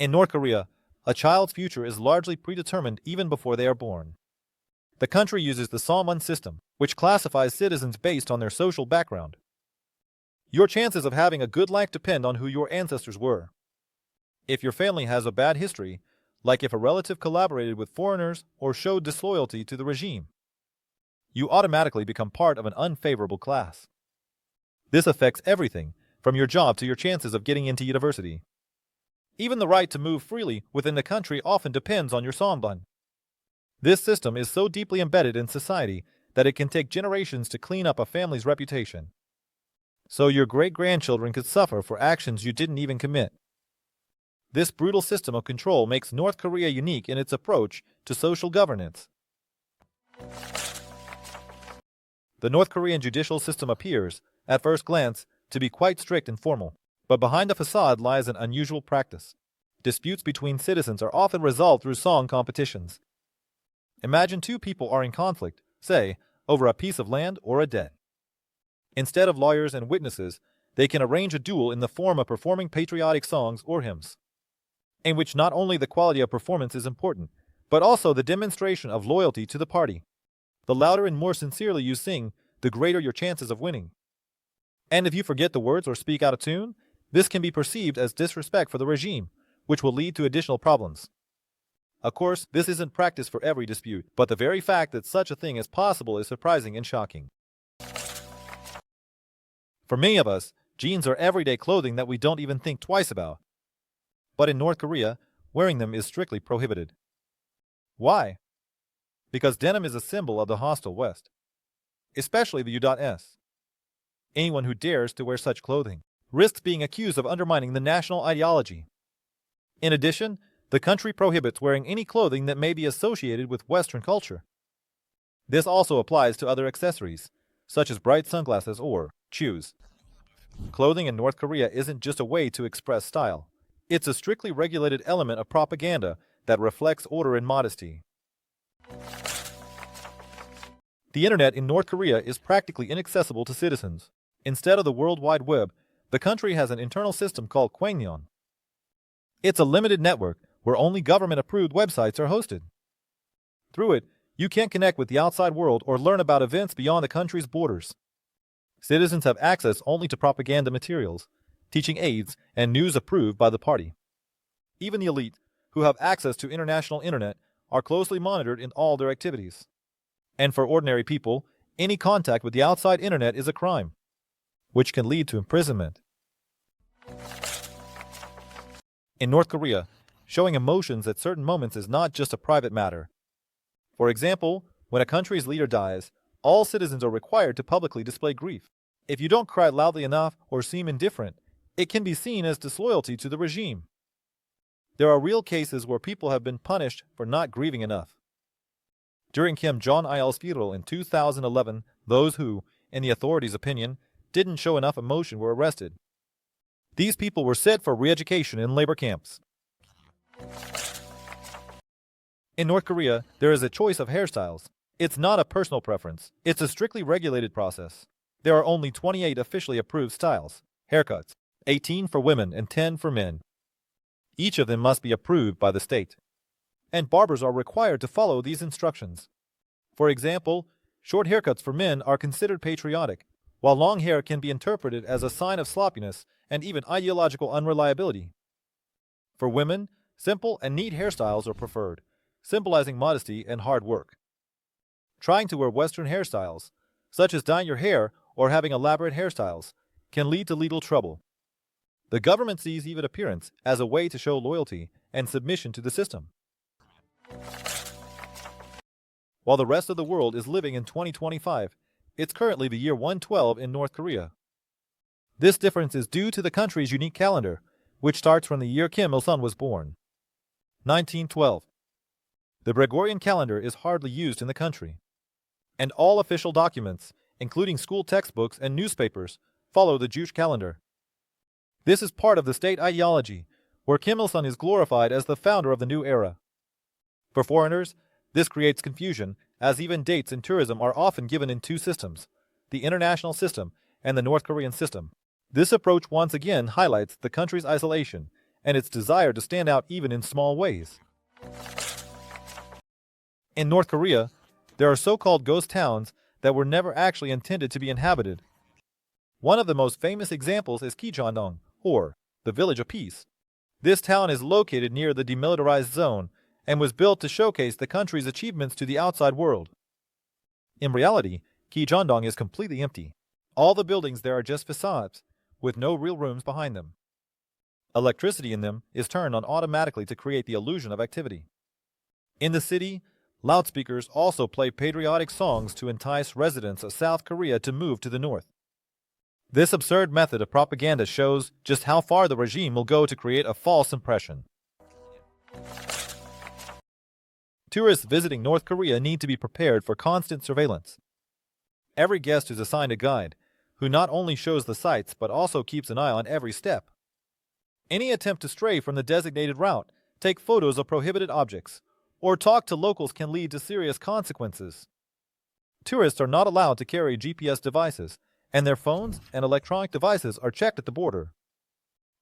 In North Korea, a child's future is largely predetermined even before they are born. The country uses the Jong-un system, which classifies citizens based on their social background. Your chances of having a good life depend on who your ancestors were. If your family has a bad history, like if a relative collaborated with foreigners or showed disloyalty to the regime, you automatically become part of an unfavorable class. This affects everything, from your job to your chances of getting into university. Even the right to move freely within the country often depends on your Songbun. This system is so deeply embedded in society that it can take generations to clean up a family's reputation. So your great-grandchildren could suffer for actions you didn't even commit. This brutal system of control makes North Korea unique in its approach to social governance. The North Korean judicial system appears, at first glance, to be quite strict and formal, but behind the facade lies an unusual practice. Disputes between citizens are often resolved through song competitions. Imagine two people are in conflict, say, over a piece of land or a debt. Instead of lawyers and witnesses, they can arrange a duel in the form of performing patriotic songs or hymns, in which not only the quality of performance is important, but also the demonstration of loyalty to the party. The louder and more sincerely you sing, the greater your chances of winning. And if you forget the words or speak out of tune, this can be perceived as disrespect for the regime, which will lead to additional problems. Of course, this isn't practiced for every dispute, but the very fact that such a thing is possible is surprising and shocking. For many of us, jeans are everyday clothing that we don't even think twice about. But in North Korea, wearing them is strictly prohibited. Why? Because denim is a symbol of the hostile West, especially the U.S. Anyone who dares to wear such clothing risks being accused of undermining the national ideology. In addition, the country prohibits wearing any clothing that may be associated with Western culture. This also applies to other accessories, such as bright sunglasses or shoes. Clothing in North Korea isn't just a way to express style. It's a strictly regulated element of propaganda that reflects order and modesty. The internet in North Korea is practically inaccessible to citizens. Instead of the World Wide Web, the country has an internal system called Kwangneon. It's a limited network where only government-approved websites are hosted. Through it, you can't connect with the outside world or learn about events beyond the country's borders. Citizens have access only to propaganda materials, teaching aids, and news approved by the party. Even the elite, who have access to international internet, are closely monitored in all their activities. And for ordinary people, any contact with the outside internet is a crime, which can lead to imprisonment. In North Korea, showing emotions at certain moments is not just a private matter. For example, when a country's leader dies, all citizens are required to publicly display grief. If you don't cry loudly enough or seem indifferent, it can be seen as disloyalty to the regime. There are real cases where people have been punished for not grieving enough. During Kim Jong-il's funeral in 2011, those who, in the authorities' opinion, didn't show enough emotion were arrested. These people were sent for re-education in labor camps. In North Korea, there is a choice of hairstyles. It's not a personal preference. It's a strictly regulated process. There are only 28 officially approved styles, haircuts, 18 for women and 10 for men. Each of them must be approved by the state. And barbers are required to follow these instructions. For example, short haircuts for men are considered patriotic, while long hair can be interpreted as a sign of sloppiness and even ideological unreliability. For women, simple and neat hairstyles are preferred, symbolizing modesty and hard work. Trying to wear Western hairstyles, such as dyeing your hair or having elaborate hairstyles, can lead to legal trouble. The government sees even appearance as a way to show loyalty and submission to the system. While the rest of the world is living in 2025, it's currently the year 112 in North Korea. This difference is due to the country's unique calendar, which starts from the year Kim Il-sung was born, 1912. The Gregorian calendar is hardly used in the country, and all official documents, including school textbooks and newspapers, follow the Jewish calendar. This is part of the state ideology, where Kim Il-sung is glorified as the founder of the new era. For foreigners, this creates confusion, as even dates in tourism are often given in two systems, the international system and the North Korean system. This approach once again highlights the country's isolation and its desire to stand out even in small ways. In North Korea, there are so-called ghost towns that were never actually intended to be inhabited. One of the most famous examples is Kijeondong, or the Village of Peace. This town is located near the demilitarized zone and was built to showcase the country's achievements to the outside world. In reality, Kijeondong is completely empty. All the buildings there are just facades, with no real rooms behind them. Electricity in them is turned on automatically to create the illusion of activity. In the city, loudspeakers also play patriotic songs to entice residents of South Korea to move to the north. This absurd method of propaganda shows just how far the regime will go to create a false impression. Tourists visiting North Korea need to be prepared for constant surveillance. Every guest is assigned a guide, who not only shows the sights but also keeps an eye on every step. Any attempt to stray from the designated route, take photos of prohibited objects, or talk to locals can lead to serious consequences. Tourists are not allowed to carry GPS devices, and their phones and electronic devices are checked at the border.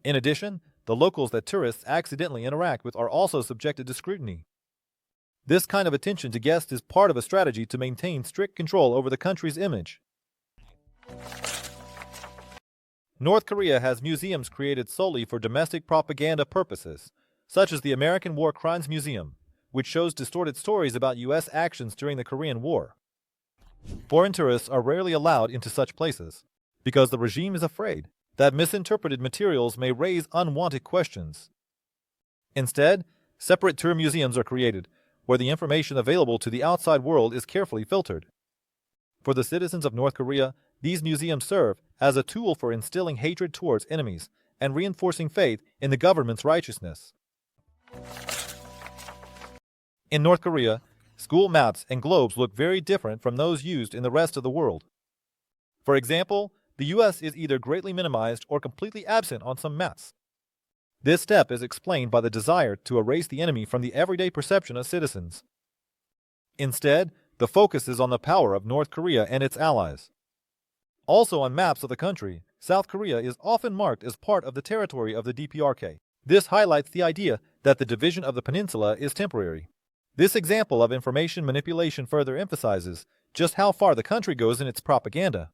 In addition, the locals that tourists accidentally interact with are also subjected to scrutiny. This kind of attention to guests is part of a strategy to maintain strict control over the country's image. North Korea has museums created solely for domestic propaganda purposes, such as the American War Crimes Museum, which shows distorted stories about U.S. actions during the Korean War. Foreign tourists are rarely allowed into such places, because the regime is afraid that misinterpreted materials may raise unwanted questions. Instead, separate tour museums are created, where the information available to the outside world is carefully filtered. For the citizens of North Korea, these museums serve as a tool for instilling hatred towards enemies and reinforcing faith in the government's righteousness. In North Korea, school maps and globes look very different from those used in the rest of the world. For example, the U.S. is either greatly minimized or completely absent on some maps. This step is explained by the desire to erase the enemy from the everyday perception of citizens. Instead, the focus is on the power of North Korea and its allies. Also on maps of the country, South Korea is often marked as part of the territory of the DPRK. This highlights the idea that the division of the peninsula is temporary. This example of information manipulation further emphasizes just how far the country goes in its propaganda,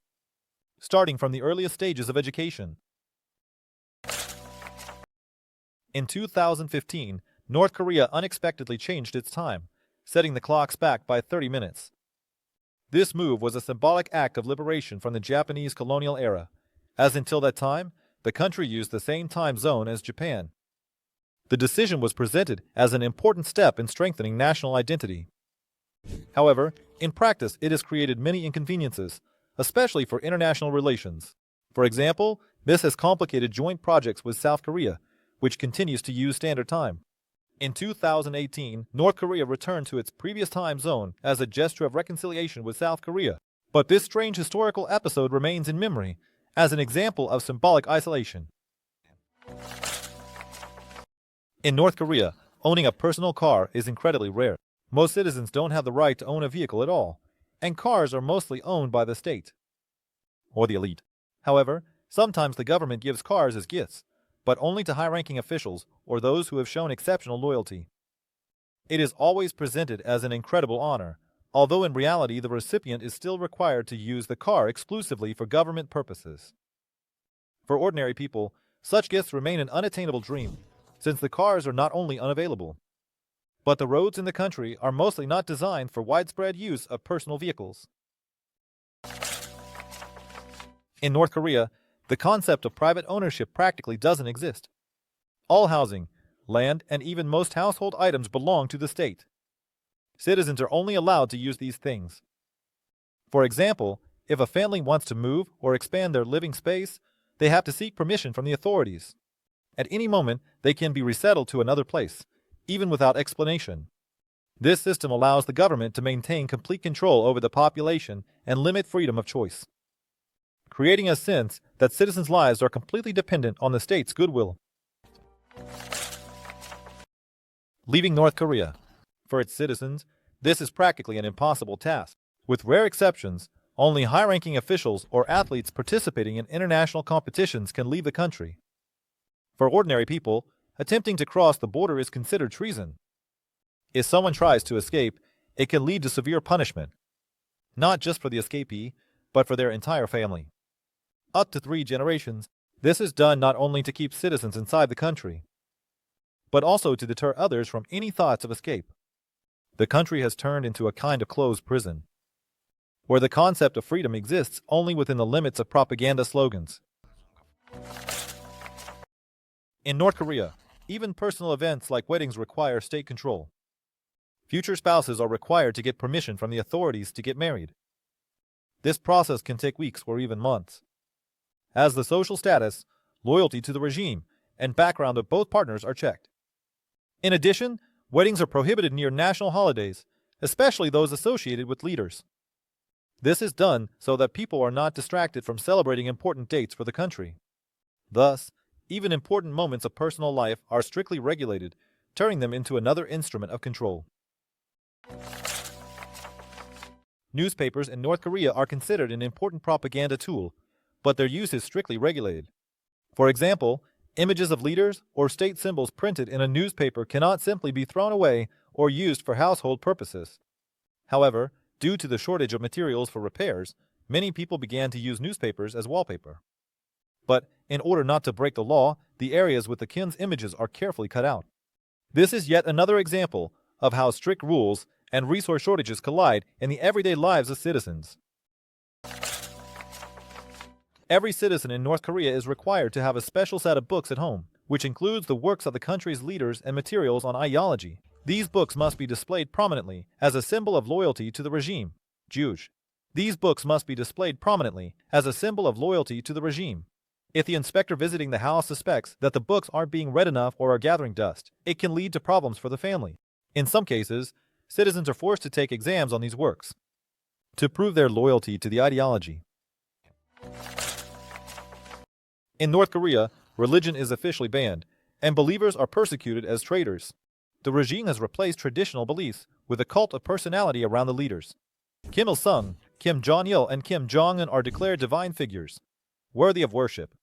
starting from the earliest stages of education. In 2015, North Korea unexpectedly changed its time, setting the clocks back by 30 minutes. This move was a symbolic act of liberation from the Japanese colonial era, as until that time, the country used the same time zone as Japan. The decision was presented as an important step in strengthening national identity. However, in practice, it has created many inconveniences, especially for international relations. For example, this has complicated joint projects with South Korea, which continues to use Standard Time. In 2018, North Korea returned to its previous time zone as a gesture of reconciliation with South Korea. But this strange historical episode remains in memory as an example of symbolic isolation. In North Korea, owning a personal car is incredibly rare. Most citizens don't have the right to own a vehicle at all, and cars are mostly owned by the state or the elite. However, sometimes the government gives cars as gifts, but only to high-ranking officials or those who have shown exceptional loyalty. It is always presented as an incredible honor, although in reality the recipient is still required to use the car exclusively for government purposes. For ordinary people, such gifts remain an unattainable dream, since the cars are not only unavailable, but the roads in the country are mostly not designed for widespread use of personal vehicles. In North Korea, the concept of private ownership practically doesn't exist. All housing, land, and even most household items belong to the state. Citizens are only allowed to use these things. For example, if a family wants to move or expand their living space, they have to seek permission from the authorities. At any moment, they can be resettled to another place, even without explanation. This system allows the government to maintain complete control over the population and limit freedom of choice, creating a sense that citizens' lives are completely dependent on the state's goodwill. Leaving North Korea. For its citizens, this is practically an impossible task. With rare exceptions, only high-ranking officials or athletes participating in international competitions can leave the country. For ordinary people, attempting to cross the border is considered treason. If someone tries to escape, it can lead to severe punishment, not just for the escapee, but for their entire family. Up to 3 generations, this is done not only to keep citizens inside the country, but also to deter others from any thoughts of escape. The country has turned into a kind of closed prison, where the concept of freedom exists only within the limits of propaganda slogans. In North Korea, even personal events like weddings require state control. Future spouses are required to get permission from the authorities to get married. This process can take weeks or even months, as the social status, loyalty to the regime, and background of both partners are checked. In addition, weddings are prohibited near national holidays, especially those associated with leaders. This is done so that people are not distracted from celebrating important dates for the country. Thus, even important moments of personal life are strictly regulated, turning them into another instrument of control. Newspapers in North Korea are considered an important propaganda tool, but their use is strictly regulated. For example, images of leaders or state symbols printed in a newspaper cannot simply be thrown away or used for household purposes. However, due to the shortage of materials for repairs, many people began to use newspapers as wallpaper. But in order not to break the law, the areas with the Kim's images are carefully cut out. This is yet another example of how strict rules and resource shortages collide in the everyday lives of citizens. Every citizen in North Korea is required to have a special set of books at home, which includes the works of the country's leaders and materials on ideology. These books must be displayed prominently as a symbol of loyalty to the regime. Juge. These books must be displayed prominently as a symbol of loyalty to the regime. If the inspector visiting the house suspects that the books aren't being read enough or are gathering dust, it can lead to problems for the family. In some cases, citizens are forced to take exams on these works to prove their loyalty to the ideology. In North Korea, religion is officially banned, and believers are persecuted as traitors. The regime has replaced traditional beliefs with a cult of personality around the leaders. Kim Il-sung, Kim Jong-il, and Kim Jong-un are declared divine figures, worthy of worship.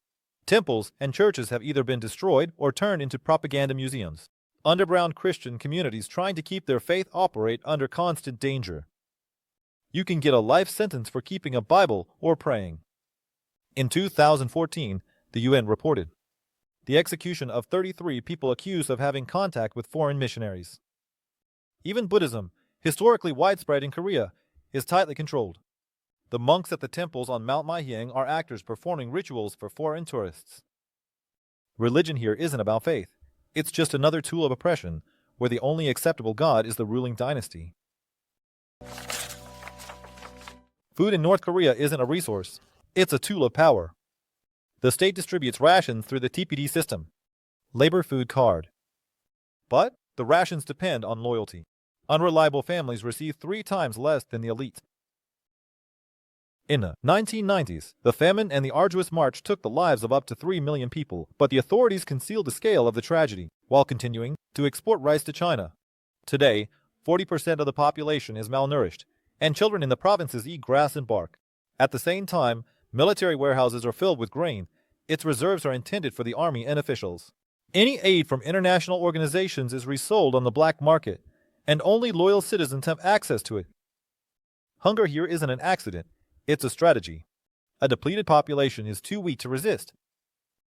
Temples and churches have either been destroyed or turned into propaganda museums. Underground Christian communities trying to keep their faith operate under constant danger. You can get a life sentence for keeping a Bible or praying. In 2014, the UN reported the execution of 33 people accused of having contact with foreign missionaries. Even Buddhism, historically widespread in Korea, is tightly controlled. The monks at the temples on Mount Mahyang are actors performing rituals for foreign tourists. Religion here isn't about faith. It's just another tool of oppression, where the only acceptable god is the ruling dynasty. Food in North Korea isn't a resource. It's a tool of power. The state distributes rations through the TPD system, Labor Food Card. But the rations depend on loyalty. Unreliable families receive 3 times less than the elite. In the 1990s, the famine and the arduous march took the lives of up to 3 million people, but the authorities concealed the scale of the tragedy while continuing to export rice to China. Today, 40% of the population is malnourished, and children in the provinces eat grass and bark. At the same time, military warehouses are filled with grain. Its reserves are intended for the army and officials. Any aid from international organizations is resold on the black market, and only loyal citizens have access to it. Hunger here isn't an accident. It's a strategy. A depleted population is too weak to resist,